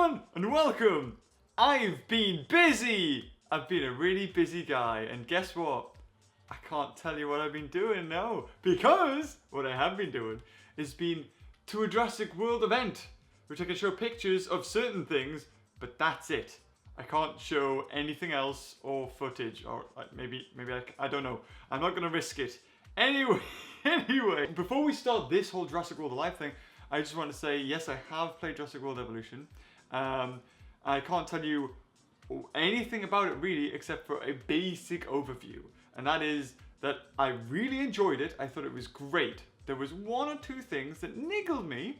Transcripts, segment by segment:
everyone, and welcome! I've been busy! I've been a really busy guy, and guess what? I can't tell you what I've been doing now, because what I have been doing is been to a Jurassic World event, which I can show pictures of certain things, but that's it. I can't show anything else or footage, or maybe I don't know. I'm not gonna risk it. Anyway, before we start this whole Jurassic World Alive thing, I just want to say, yes, I have played Jurassic World Evolution. I can't tell you anything about it really, except for a basic overview. And that is that I really enjoyed it. I thought it was great. There was one or two things that niggled me,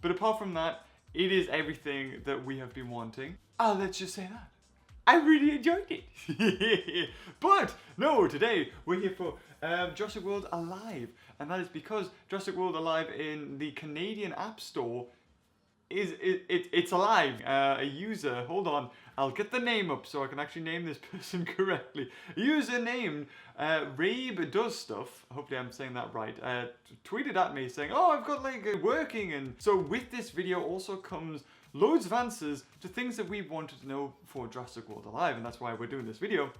but apart from that, it is everything that we have been wanting. Let's just say that. I really enjoyed it. But no, today we're here for Jurassic World Alive, and that is because Jurassic World Alive in the Canadian App Store it's alive. A user, hold on, I'll get the name up so I can actually name this person correctly. A user named Rabe Does Stuff, hopefully I'm saying that right, tweeted at me saying, oh, I've got like working. And so with this video also comes loads of answers to things that we wanted to know for Jurassic World Alive, and that's why we're doing this video,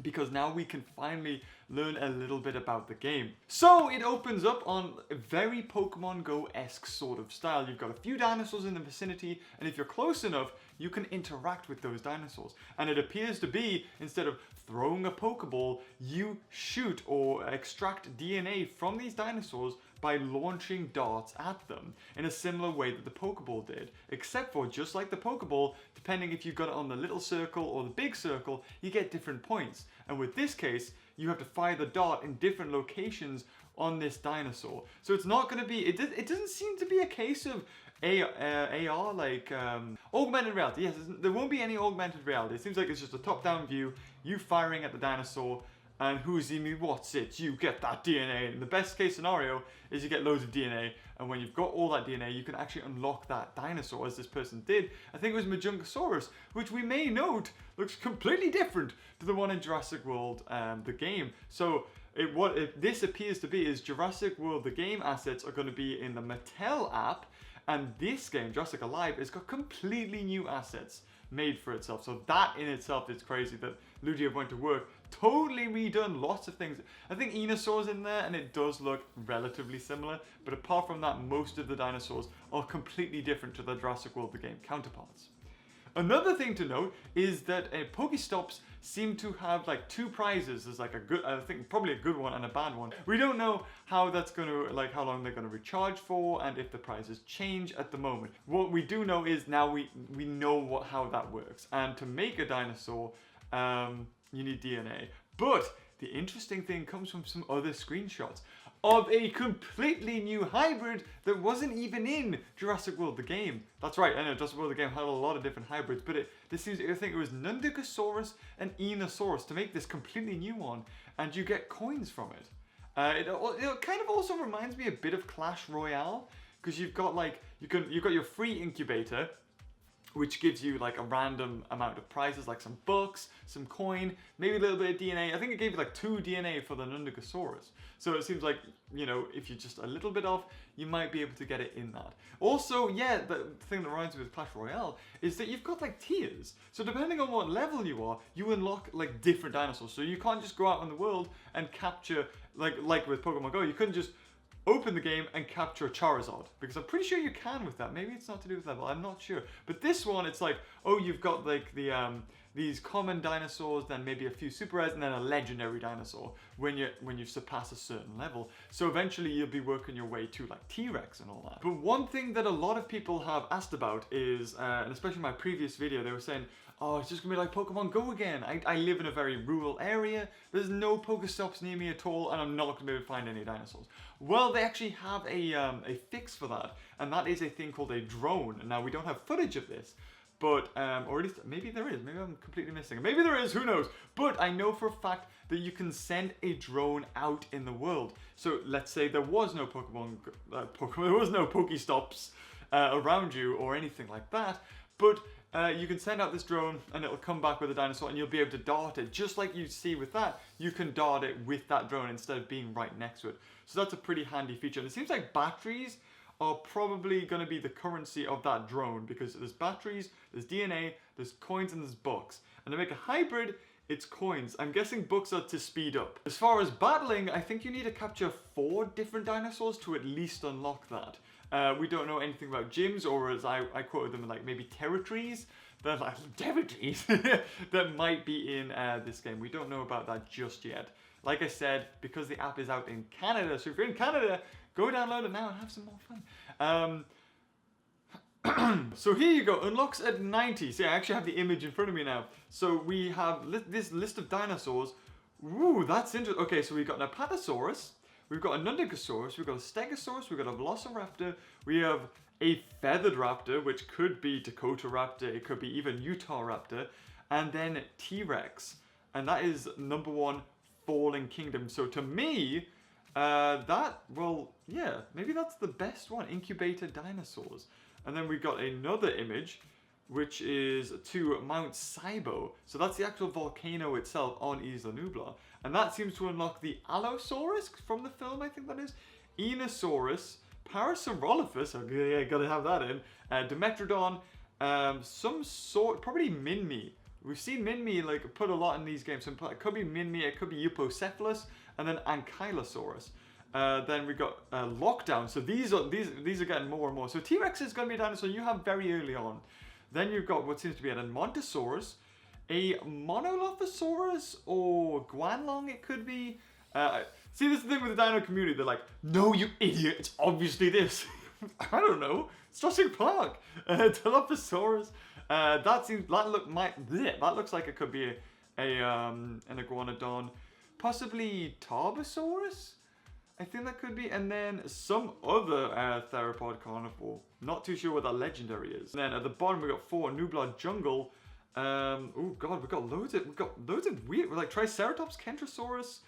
because now we can finally learn a little bit about the game. So it opens up on a very Pokemon Go-esque sort of style. You've got a few dinosaurs in the vicinity, and if you're close enough, you can interact with those dinosaurs. And it appears to be, instead of throwing a Pokeball, you shoot or extract DNA from these dinosaurs by launching darts at them in a similar way that the Pokeball did, except for, just like the Pokeball, depending if you got it on the little circle or the big circle, you get different points. And with this case, you have to fire the dart in different locations on this dinosaur. So it's not going to be, it doesn't seem to be a case of AR, like augmented reality. Yes, there won't be any augmented reality. It seems like it's just a top-down view, you firing at the dinosaur, and who's me, what's it, you get that DNA. And the best case scenario is you get loads of DNA, and when you've got all that DNA, you can actually unlock that dinosaur, as this person did. I think it was Majungasaurus, which we may note looks completely different to the one in Jurassic World, the game. So what this appears to be is Jurassic World, the game assets are going to be in the Mattel app, and this game, Jurassic Alive, has got completely new assets made for itself. So that in itself is crazy that Ludia went to work, totally redone lots of things. I think Dinosaurs in there, and it does look relatively similar, but apart from that, most of the dinosaurs are completely different to the Jurassic World the game counterparts. Another thing to note is that Pokestops seem to have like two prizes. There's like a good, I think probably a good one and a bad one. We don't know how that's going to, like how long they're going to recharge for, and if the prizes change at the moment. What we do know is now we know how that works. And to make a dinosaur, you need DNA. But the interesting thing comes from some other screenshots of a completely new hybrid that wasn't even in Jurassic World the game. That's right, I know Jurassic World the game had a lot of different hybrids, but this seems, I think it was Nundukasaurus and Enosaurus to make this completely new one, and you get coins from it. It kind of also reminds me a bit of Clash Royale, because you've got like, you've got your free incubator, which gives you like a random amount of prizes, like some books, some coin, maybe a little bit of DNA. I think it gave you like 2 DNA for the Nundukasaurus. So it seems like, you know, if you're just a little bit off, you might be able to get it in that. Also, yeah, the thing that reminds me with Clash Royale is that you've got like tiers. So depending on what level you are, you unlock like different dinosaurs. So you can't just go out in the world and capture, like with Pokemon Go, you couldn't just open the game and capture a Charizard, because I'm pretty sure you can with that. Maybe it's not to do with level, I'm not sure. But this one, it's like, oh, you've got like the these common dinosaurs, then maybe a few super rares, and then a legendary dinosaur when you surpass a certain level. So eventually you'll be working your way to like T-Rex and all that. But one thing that a lot of people have asked about is, and especially in my previous video, they were saying, oh, it's just gonna be like Pokemon Go again. I live in a very rural area, there's no Pokestops near me at all, and I'm not gonna be able to find any dinosaurs. Well, they actually have a fix for that, and that is a thing called a drone. Now, we don't have footage of this, but, or at least, maybe there is, maybe I'm completely missing it. Maybe there is, who knows? But I know for a fact that you can send a drone out in the world. So let's say there was no there was no Pokestops around you or anything like that, but you can send out this drone and it'll come back with a dinosaur, and you'll be able to dart it. Just like you see with that, you can dart it with that drone instead of being right next to it. So that's a pretty handy feature. And it seems like batteries are probably going to be the currency of that drone, because there's batteries, there's DNA, there's coins, and there's books. And to make a hybrid, it's coins. I'm guessing books are to speed up. As far as battling, I think you need to capture 4 different dinosaurs to at least unlock that. We don't know anything about gyms, or as I quoted them, like maybe territories. They're like, territories? That might be in this game. We don't know about that just yet. Like I said, because the app is out in Canada, so if you're in Canada, go download it now and have some more fun. So here you go, unlocks at 90. See, I actually have the image in front of me now. So we have this list of dinosaurs. Ooh, that's interesting. Okay, so we've got an Apatosaurus, we've got a Nundicosaurus, we've got a Stegosaurus, we've got a Velociraptor, we have a feathered raptor, which could be Dakota Raptor, it could be even Utah Raptor, and then T-Rex. And that is number 1 Fallen Kingdom. So to me, well, yeah, maybe that's the best one, Incubator Dinosaurs. And then we've got another image, which is to Mount Sibo. So that's the actual volcano itself on Isla Nublar. And that seems to unlock the Allosaurus from the film, I think that is. Enosaurus, Parasaurolophus, okay, yeah, gotta have that in. Dimetrodon, some sort, probably Minmi. We've seen Minmi like put a lot in these games. So it could be Minmi, it could be Eupocephalus, and then Ankylosaurus. Then we got Lockdown. So these are getting more and more. So T-Rex is going to be a dinosaur you have very early on. Then you've got what seems to be an Edmontosaurus, a Monolophosaurus, or Guanlong it could be. See, this is the thing with the dino community. They're like, no, you idiot, it's obviously this. I don't know. It's Jurassic Park. Dilophosaurus. That looks like it could be an Iguanodon. Possibly Tarbosaurus? I think that could be, and then some other theropod carnivore. Not too sure what that legendary is. And then at the bottom we got 4 Nublar Jungle. Oh god, we've got loads of weird, like Triceratops, Kentrosaurus,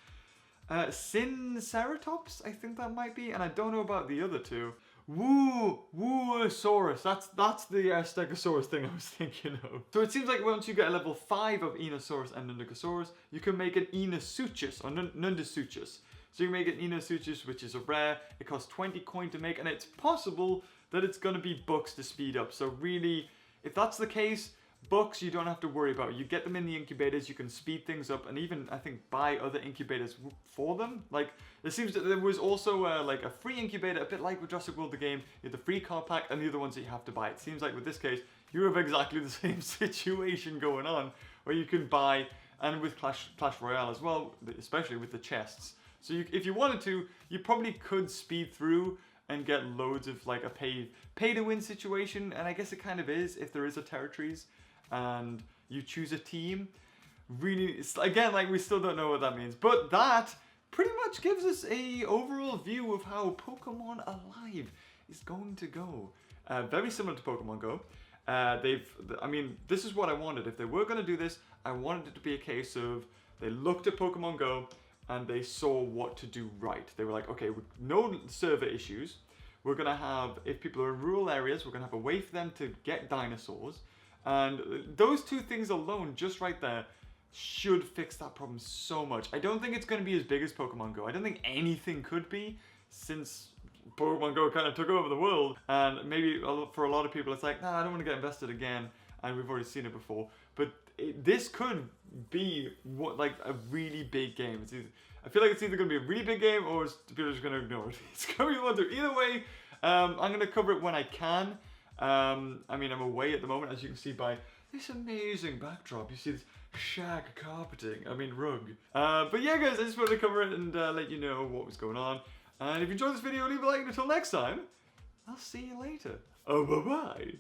Sinceratops, I think that might be, and I don't know about the other 2. Woosaurus. That's the Stegosaurus thing I was thinking of. So it seems like once you get a level 5 of Enosaurus and Nundicosaurus, you can make an Enosuchus or Nundisuchus. So you can make an Enosuchus, which is a rare. It costs 20 coin to make, and it's possible that it's going to be books to speed up. So really, if that's the case, books you don't have to worry about. You get them in the incubators, you can speed things up, and even, I think, buy other incubators for them. Like, it seems that there was also like a free incubator, a bit like with Jurassic World the game. You have the free card pack and the other ones that you have to buy. It seems like with this case, you have exactly the same situation going on, where you can buy, and with Clash Royale as well, especially with the chests. So if you wanted to, you probably could speed through and get loads of like a pay to win situation, and I guess it kind of is if there is a territories and you choose a team. Really, it's, again, like we still don't know what that means, but that pretty much gives us a overall view of how Pokemon Alive is going to go. Very similar to Pokemon Go. I mean, this is what I wanted. If they were going to do this, I wanted it to be a case of they looked at Pokemon Go and they saw what to do right. They were like, okay, no server issues. We're gonna have, if people are in rural areas, we're gonna have a way for them to get dinosaurs. And those 2 things alone, just right there, should fix that problem so much. I don't think it's gonna be as big as Pokemon Go. I don't think anything could be, since Pokemon Go kind of took over the world. And maybe for a lot of people, it's like, nah, I don't want to get invested again. And we've already seen it before. But this could be like a really big game. I feel like it's either going to be a really big game or people are just going to ignore it. It's going to be one to either way. I'm going to cover it when I can. I mean, I'm away at the moment, as you can see by this amazing backdrop. You see this shag carpeting, rug. But yeah, guys, I just wanted to cover it and let you know what was going on. And if you enjoyed this video, leave a like. Until next time, I'll see you later. Oh, bye-bye.